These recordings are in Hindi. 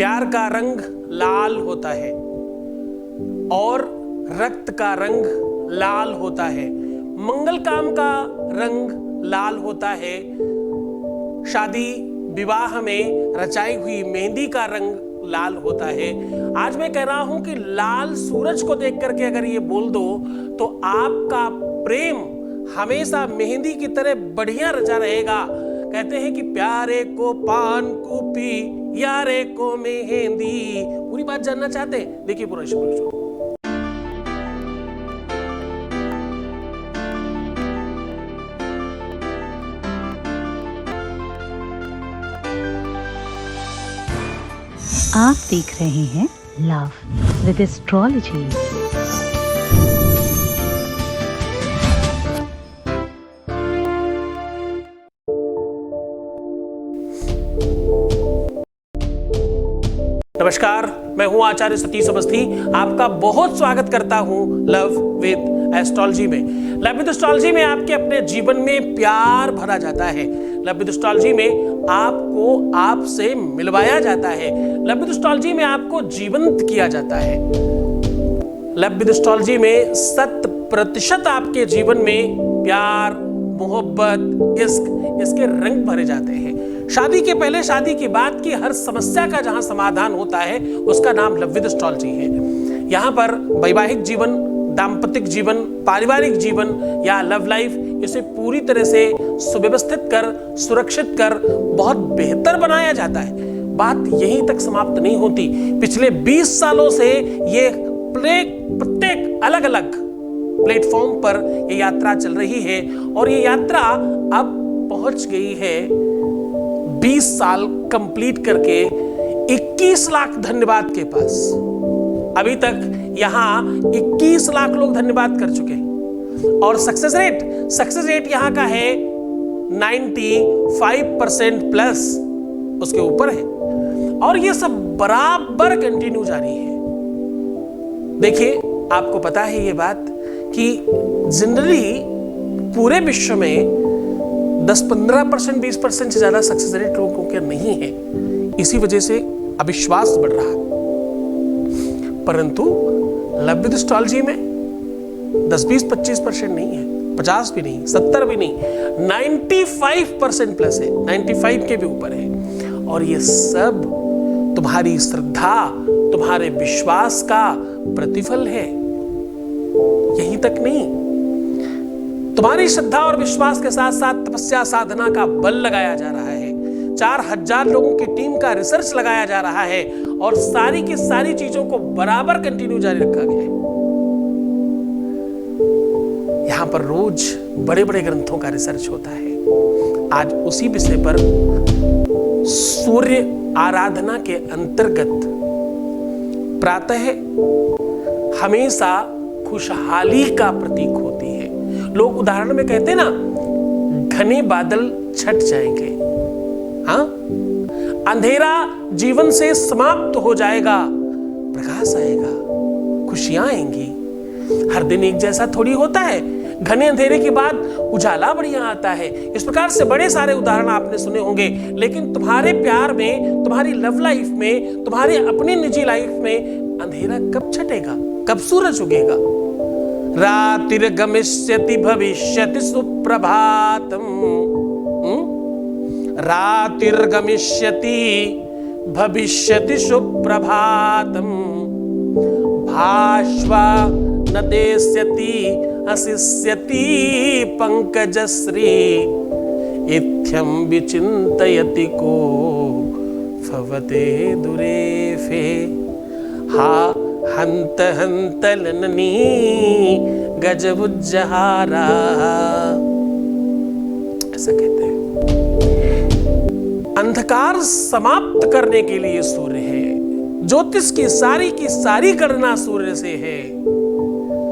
प्यार का रंग लाल होता है और रक्त का रंग लाल होता है, मंगल काम का रंग लाल होता है, शादी विवाह में रचाई हुई मेहंदी का रंग लाल होता है। आज मैं कह रहा हूं कि लाल सूरज को देख करके अगर ये बोल दो तो आपका प्रेम हमेशा मेहंदी की तरह बढ़िया रचा रहेगा। कहते हैं कि प्यारे को पान कुपी यारे को मेहंदी। पूरी बात जानना चाहते हैं? देखिए पूरा शो। आप देख रहे हैं लव विद एस्ट्रोलॉजी। नमस्कार, मैं हूं आचार्य सतीश अवस्थी। आपका बहुत स्वागत करता हूं लव विद एस्ट्रोलॉजी में। लव विद एस्ट्रोलॉजी में आपके अपने जीवन में प्यार भरा जाता है। लव विद एस्ट्रोलॉजी में आपको आपसे मिलवाया जाता है। लव विद एस्ट्रोलॉजी में आपको जीवंत किया जाता है। लव विद एस्ट्रोलॉजी में 100% आपके जीवन में प्यार, मोहब्बत, इश्क, इसके रंग भरे जाते हैं। शादी के पहले, शादी के बाद की हर समस्या का जहां समाधान होता है उसका नाम लव विद एस्ट्रोलॉजी है। यहाँ पर वैवाहिक जीवन, दाम्पतिक जीवन, पारिवारिक जीवन या लव लाइफ, इसे पूरी तरह से सुव्यवस्थित कर, सुरक्षित कर बहुत बेहतर बनाया जाता है। बात यहीं तक समाप्त नहीं होती। पिछले 20 सालों से ये प्रत्येक अलग अलग प्लेटफॉर्म पर ये यात्रा चल रही है और ये यात्रा अब पहुंच गई है 20 साल कंप्लीट करके 21 लाख धन्यवाद के पास। अभी तक यहां 21 लाख लोग धन्यवाद कर चुके हैं और सक्सेस रेट यहां का है 95% प्लस, उसके ऊपर है और ये सब बराबर कंटिन्यू जारी है। देखिए, आपको पता है ये बात कि जनरली पूरे विश्व में 10-15%, 20% से ज्यादा सक्सेस रेट लोगों के नहीं है। इसी वजह से अविश्वास बढ़ रहा है। परंतु लव विद एस्ट्रोलॉजी में 10-20-25% नहीं है, 50 भी नहीं, 70 भी नहीं, 95% प्लस है, 95 के भी ऊपर है। और ये सब तुम्हारी श्रद्धा, तुम्हारे विश्वास का प्रतिफल है। यहीं तक नहीं, तुम्हारी श्रद्धा और विश्वास के साथ साथ तपस्या साधना का बल लगाया जा रहा है। 4000 लोगों की टीम का रिसर्च लगाया जा रहा है और सारी की सारी चीजों को बराबर कंटिन्यू जारी रखा गया है। यहां पर रोज बड़े बड़े ग्रंथों का रिसर्च होता है। आज उसी विषय पर सूर्य आराधना के अंतर्गत प्रातः हमेशा खुशहाली का प्रतीक होती है। लोग उदाहरण में कहते हैं ना, घने बादल छट जाएंगे, हाँ, अंधेरा जीवन से समाप्त हो जाएगा, प्रकाश आएगा, खुशियां आएंगी। हर दिन एक जैसा थोड़ी होता है। घने अंधेरे के बाद उजाला बढ़िया आता है। इस प्रकार से बड़े सारे उदाहरण आपने सुने होंगे। लेकिन तुम्हारे प्यार में, तुम्हारी लव लाइफ में, तुम्हारी अपनी निजी लाइफ में अंधेरा कब छटेगा, कब सूरज उगेगा? रातिर्गमिष्यति भविष्यति सुप्रभातम, रातिर्गमिष्यति भविष्यति सुप्रभातम, भाष्वा न देस्यति अशिष्यति पंकजश्री, इत्थं विचिन्तयति को भवते दुरेफे, हा हंत हंत लननी गजबुज्जहारा। ऐसा कहते हैं। अंधकार समाप्त करने के लिए सूर्य है। ज्योतिष की सारी गणना सूर्य से है।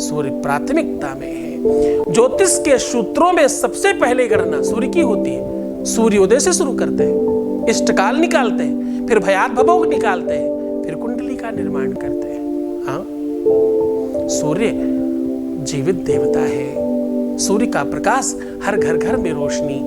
सूर्य प्राथमिकता में है। ज्योतिष के सूत्रों में सबसे पहले गणना सूर्य की होती है। सूर्योदय से शुरू करते हैं, इष्टकाल निकालते हैं, फिर भयात भभोग निकालते हैं, फिर कुंडली का निर्माण करते हैं। हाँ, सूर्य जीवित देवता है। सूर्य का प्रकाश हर घर घर में रोशनी,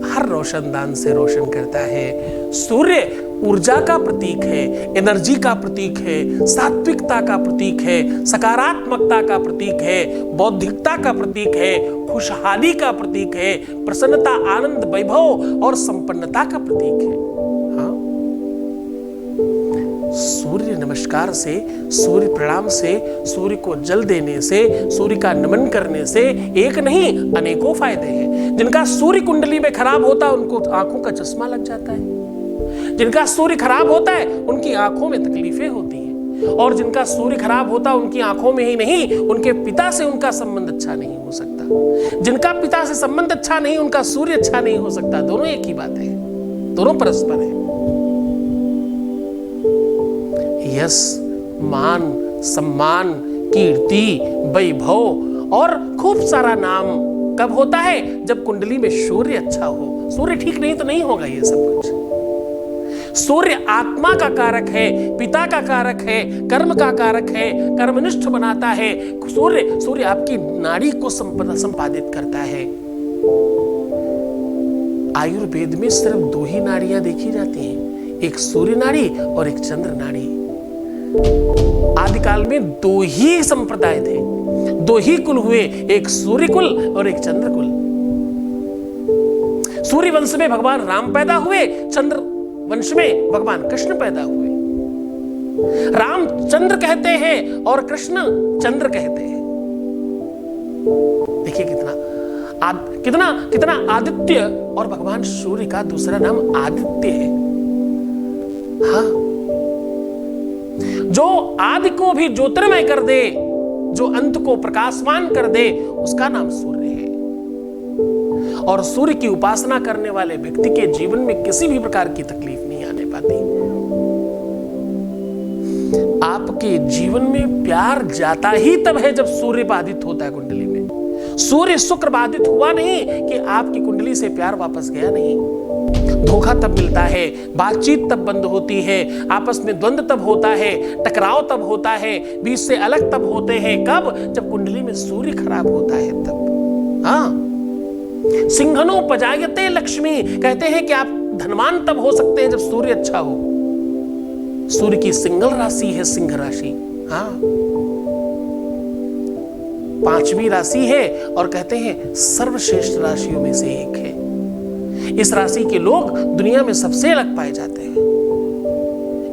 हर रोशनदान से रोशन करता है। सूर्य ऊर्जा का प्रतीक है, एनर्जी का प्रतीक है, सात्विकता का प्रतीक है, सकारात्मकता का प्रतीक है, बौद्धिकता का प्रतीक है, खुशहाली का प्रतीक है, प्रसन्नता, आनंद, वैभव और संपन्नता का प्रतीक है। हाँ, सूर्य नमस्कार से, सूर्य प्रणाम से, सूर्य को जल देने से, सूर्य का नमन करने से एक नहीं अनेकों फायदे हैं। जिनका सूर्य कुंडली में खराब होता है उनको आंखों का चश्मा लग जाता है, जिनका सूर्य खराब होता है उनकी आंखों में तकलीफें होती हैं, और जिनका सूर्य खराब होता है उनकी आंखों में ही नहीं उनके पिता से उनका संबंध अच्छा नहीं हो सकता। जिनका पिता से संबंध अच्छा नहीं उनका सूर्य अच्छा नहीं हो सकता। दोनों एक ही बात है, दोनों परस्पर है। यश, मान, सम्मान, कीर्ति, वैभव और खूब सारा नाम कब होता है? जब कुंडली में सूर्य अच्छा हो। सूर्य ठीक नहीं तो नहीं होगा ये सब कुछ। सूर्य आत्मा का कारक है, पिता का कारक है, कर्म का कारक है, कर्मनिष्ठ बनाता है। सूर्य आपकी नाड़ी को संपादित करता है। आयुर्वेद में सिर्फ दो ही नाड़ियां देखी जाती हैं, एक सूर्य नाड़ी और एक चंद्र नाड़ी। आदिकाल में दो ही संप्रदाय थे, दो ही कुल हुए, एक सूर्य कुल और एक चंद्र कुल। सूर्य वंश में भगवान राम पैदा हुए, चंद्र वंश में भगवान कृष्ण पैदा हुए। राम चंद्र कहते हैं और कृष्ण चंद्र कहते हैं। देखिए कितना आदित्य, और भगवान सूर्य का दूसरा नाम आदित्य है। हाँ, जो आदि को भी ज्योतिर्मय कर दे, जो अंत को प्रकाशमान कर दे, उसका नाम सूर्य है। और सूर्य की उपासना करने वाले व्यक्ति के जीवन में किसी भी प्रकार की तकलीफ नहीं आने पाती। आपके जीवन में प्यार जाता ही तब है जब सूर्य बाधित होता है कुंडली में। सूर्य शुक्र बाधित हुआ नहीं कि आपकी कुंडली से प्यार वापस गया नहीं। धोखा तब मिलता है, बातचीत तब बंद होती है, आपस में द्वंद्व तब होता है, टकराव तब होता है, बीच से अलग तब होते हैं। कब? जब कुंडली में सूर्य खराब होता है तब। हाँ, सिंहनो पजायते लक्ष्मी, कहते हैं कि आप धनवान तब हो सकते हैं जब सूर्य अच्छा हो। सूर्य की सिंगल राशि है सिंह राशि। हाँ, 5वीं राशि है और कहते हैं सर्वश्रेष्ठ राशियों में से एक है। इस राशि के लोग दुनिया में सबसे अलग पाए जाते हैं।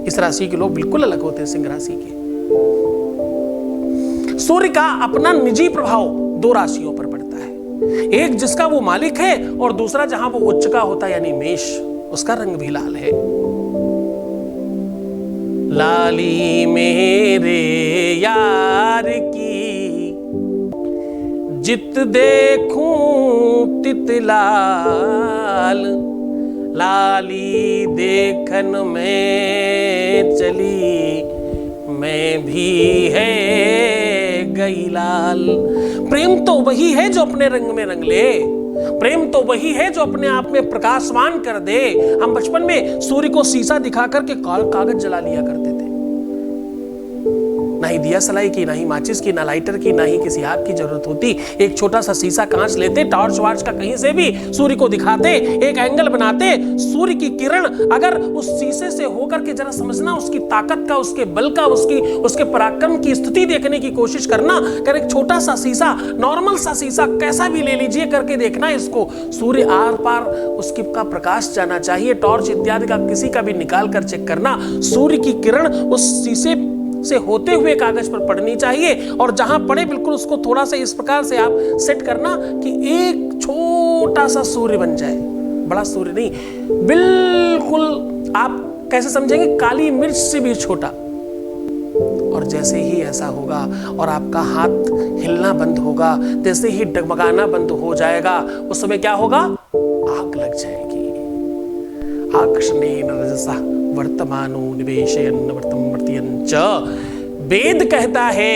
इस राशि के लोग बिल्कुल अलग होते हैं सिंह राशि के। सूर्य का अपना निजी प्रभाव 2 राशियों पर पड़ता है, एक जिसका वो मालिक है और दूसरा जहां वो उच्च का होता है यानी मेष, उसका रंग भी लाल है। लाली मेरे यार की जित देखूं तित लाल, लाली देखन में चली मैं भी है गई लाल। प्रेम तो वही है जो अपने रंग में रंग ले, प्रेम तो वही है जो अपने आप में प्रकाशमान कर दे। हम बचपन में सूर्य को शीशा दिखा करके कागज जला लिया करते थे। ना ही दिया सलाई की, ना ही माचिस की, ना लाइटर की, ना ही किसी आग की जरूरत होती। एक छोटा सा शीशा कांच लेते, टॉर्च वार्च का कहीं से भी सूर्य को दिखाते, एक एंगल बनाते, सूर्य की किरण अगर उस शीशे से होकर के जरा समझना, उसकी ताकत का, उसके बल का, उसके पराक्रम की स्थिति देखने की कोशिश करना। कर एक छोटा सा शीशा, नॉर्मल सा शीशा कैसा भी ले लीजिए, करके देखना इसको। सूर्य आर पार उसकी का प्रकाश जाना चाहिए, टॉर्च इत्यादि का किसी का भी निकाल कर चेक करना। सूर्य की किरण उस शीशे से होते हुए कागज पर पड़नी चाहिए, और जहां पड़े बिल्कुल उसको थोड़ा सा इस प्रकार से आप सेट करना कि एक छोटा सा सूर्य बन जाए। बड़ा सूर्य नहीं, बिल्कुल आप कैसे समझेंगे, काली मिर्च से भी छोटा। और जैसे ही ऐसा होगा और आपका हाथ हिलना बंद होगा, जैसे ही डगमगाना बंद हो जाएगा, उस समय क्या होगा? आग लग जाएगी। आकर्षणेन रजसा वर्तमानो निवेशयन् वर्तम वर्तयन् च। वेद कहता है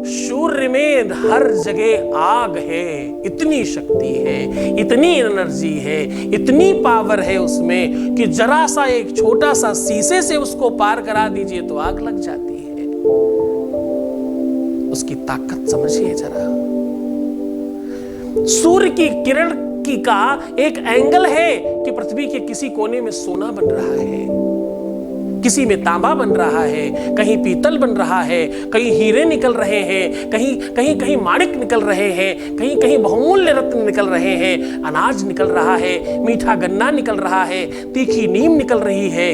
सूर्य में हर जगह आग है, इतनी शक्ति है, इतनी एनर्जी है, इतनी पावर है उसमें कि जरा सा एक छोटा सा शीशे से उसको पार करा दीजिए तो आग लग जाती है। उसकी ताकत समझिए जरा। सूर्य की किरण की का एक एंगल है कि पृथ्वी के किसी कोने में सोना बन रहा है। किसी में तांबा बन रहा है, कहीं पीतल बन रहा है, कहीं हीरे निकल रहे हैं, कहीं माणिक निकल रहे हैं, कहीं बहुमूल्य रत्न निकल रहे हैं, अनाज निकल रहा है, मीठा गन्ना निकल रहा है, तीखी नीम निकल रही है।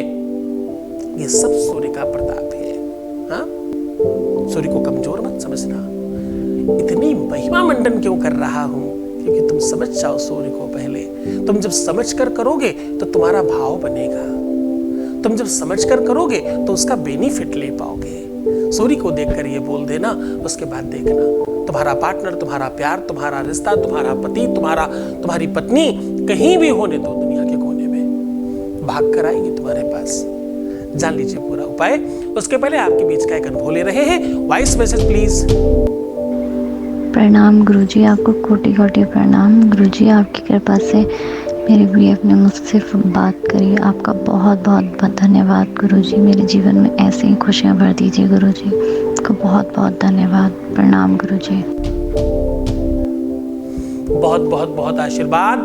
ये सब सूर्य का प्रताप है। हाँ? सूर्य को कमजोर मत समझना। इतनी महिमा मंडन क्यों कर रहा हूं? क्योंकि तुम समझ जाओ सूर्य को पहले। तुम जब समझ कर करोगे तो तुम्हारा भाव बनेगा। तुम जब समझ कर करोगे तो उसका बेनिफिट ले पाओगे। सूर्य को देखकर ये बोल देना, उसके बाद देखना तुम्हारा पार्टनर, तुम्हारा प्यार, तुम्हारा रिश्ता, तुम्हारा पति, तुम्हारी पत्नी कहीं भी होने दो दुनिया के कोने में, भाग कर आएगी तुम्हारे पास। जान लीजिए पूरा उपाय। उसके पहले आपके बीच का एक अनुभव ले रहे हैं। Voice message please. प्रणाम गुरुजी, आपको कोटि कोटि प्रणाम। गुरुजी, आपकी कृपा से मेरे बीएफ ने मुझसे बात करी। आपका बहुत बहुत धन्यवाद गुरुजी। मेरे जीवन में ऐसे ही खुशियाँ भर दीजिए गुरुजी। आपका बहुत बहुत धन्यवाद। प्रणाम गुरुजी। बहुत बहुत बहुत आशीर्वाद,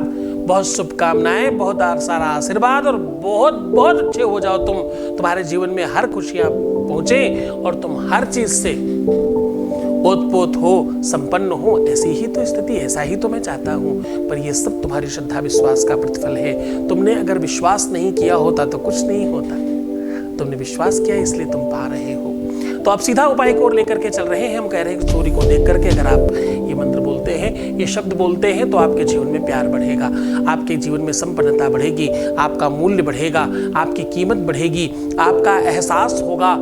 बहुत शुभकामनाएं, बहुत सारा आशीर्वाद और बहुत बहुत अच्छे हो जाओ तुम। तुम्हारे जीवन में हर खुशियां पहुंचे और तुम हर चीज से ओतपोत हो, संपन्न हो। ऐसी ही तो स्थिति, ऐसा ही तो मैं चाहता हूं। पर यह सब तुम्हारी श्रद्धा विश्वास का प्रतिफल है। तुमने अगर विश्वास नहीं किया होता तो कुछ नहीं होता। तुमने विश्वास किया इसलिए तुम पा रहे हो। तो आप सीधा उपाय को लेकर के चल रहे हैं। हम कह रहे हैं कि सूर्य को देख करके अगर आप ये मंत्र बोलते हैं, ये शब्द बोलते हैं, तो आपके जीवन में प्यार बढ़ेगा, आपके जीवन में संपन्नता बढ़ेगी, आपका मूल्य बढ़ेगा, आपकी कीमत बढ़ेगी, आपका एहसास होगा।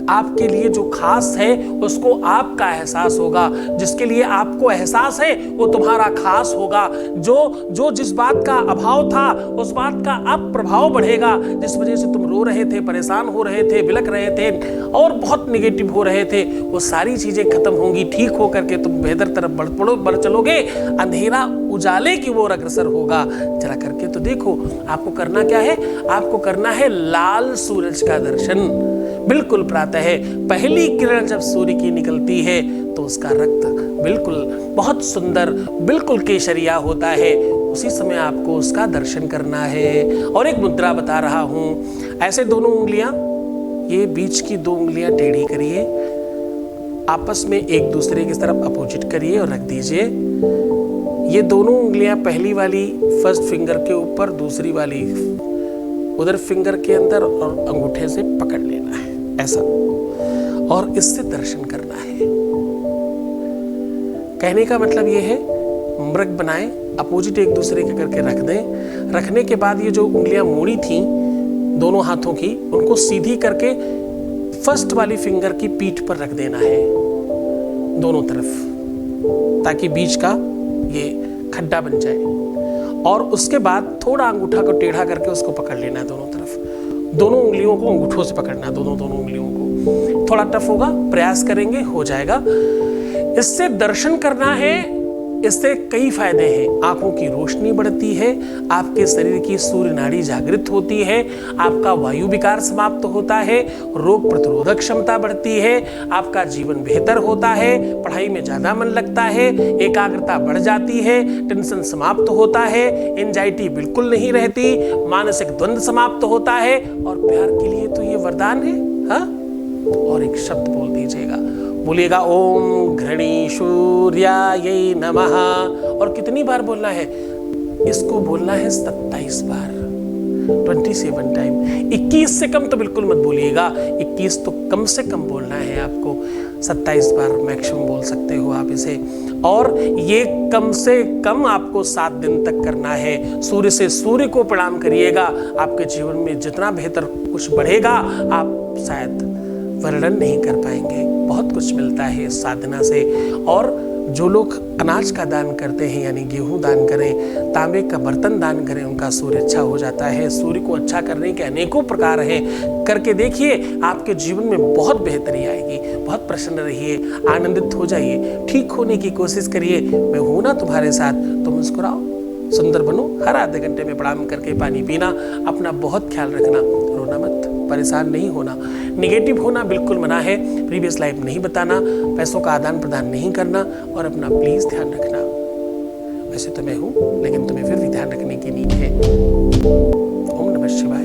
आपके लिए जो खास है उसको आपका एहसास होगा। जिसके लिए आपको एहसास है वो तुम्हारा खास होगा। जो जिस बात का अभाव था उस बात का अब प्रभाव बढ़ेगा। जिस वजह से तुम रो रहे थे, परेशान हो रहे थे, बिलक रहे थे और बहुत निगेटिव हो रहे थे, वो सारी चीजें खत्म होंगी। ठीक हो करके तुम बेहतर तरफ बढ़ चलोगे। अंधेरा उजाले की ओर अग्रसर होगा। जरा करके तो देखो। आपको करना क्या है? आपको करना है लाल सूरज का दर्शन। बिल्कुल प्रातः पहली किरण जब सूर्य की निकलती है तो उसका रक्त बिल्कुल बहुत सुंदर, बिल्कुल केसरिया होता है। उसी समय आपको उसका दर्शन करना है। और एक मुद्रा बता रहा हूं। ऐसे दोनों उंगलियां, ये बीच की दो उंगलियां टेढ़ी करिए, आपस में एक दूसरे की तरफ अपोजिट करिए और रख दीजिए। ये दोनों उंगलियां पहली वाली फर्स्ट फिंगर के ऊपर, दूसरी वाली उधर फिंगर के अंदर और अंगूठे से पकड़ लेना है ऐसा, और इससे दर्शन करना है। कहने का मतलब ये है, मृग बनाएं, अपोजिट एक दूसरे के करके रख दें। रखने के बाद ये जो उंगलियां मोड़ी थी दोनों हाथों की, उनको सीधी करके फर्स्ट वाली फिंगर की पीठ पर रख देना है दोनों तरफ, ताकि बीच का ये खड्डा बन जाए। और उसके बाद थोड़ा अंगूठा को टेढ़ा करके उसको पकड़ लेना है दोनों तरफ। दोनों उंगलियों को अंगूठों से पकड़ना है, दोनों उंगलियों को। थोड़ा टफ होगा, प्रयास करेंगे, हो जाएगा। इससे दर्शन करना है। इससे कई फायदे हैं। आंखों की रोशनी बढ़ती है, आपके शरीर की सूर्य नाड़ी जागृत होती है, आपका वायु विकार समाप्त होता है, रोग प्रतिरोधक क्षमता बढ़ती है, आपका जीवन बेहतर होता है, पढ़ाई में ज्यादा मन लगता है, एकाग्रता बढ़ जाती है, टेंशन समाप्त होता है, एंजाइटी बिल्कुल नहीं रहती, मानसिक द्वंद्व समाप्त होता है। और प्यार के लिए तो ये वरदान है। हाँ? और एक शब्द बोल दीजिएगा, बोलिएगा ओम घृणीशूर्यायै नमः। और कितनी बार बोलना है? इसको बोलना है 27 बार, 27 टाइम। 21 से कम तो बिल्कुल मत बोलिएगा। 21 तो कम से कम बोलना है आपको। 27 बार मैक्सिमम बोल सकते हो आप इसे। और ये कम से कम आपको 7 दिन तक करना है। सूर्य से सूर्य को प्रणाम करिएगा। आपके जीवन में जितना बेहतर कुछ बढ़ेगा आप शायद वर्णन नहीं कर पाएंगे। बहुत कुछ मिलता है इस साधना से। और जो लोग अनाज का दान करते हैं, यानी गेहूं दान करें, तांबे का बर्तन दान करें, उनका सूर्य अच्छा हो जाता है। सूर्य को अच्छा करने के अनेकों प्रकार हैं। करके देखिए, आपके जीवन में बहुत बेहतरी आएगी। बहुत प्रसन्न रहिए, आनंदित हो जाइए, ठीक होने की कोशिश करिए। मैं हूं ना तुम्हारे साथ, तो मुस्कुराओ, सुंदर बनो। हर आधे घंटे में प्रणाम करके पानी पीना। अपना बहुत ख्याल रखना, रोना मत, परेशान नहीं होना, निगेटिव होना बिल्कुल मना है। प्रीवियस लाइफ नहीं बताना, पैसों का आदान प्रदान नहीं करना, और अपना प्लीज ध्यान रखना। वैसे तो मैं हूं, लेकिन तुम्हें फिर भी ध्यान रखने की नीड है। ओम नमः शिवाय।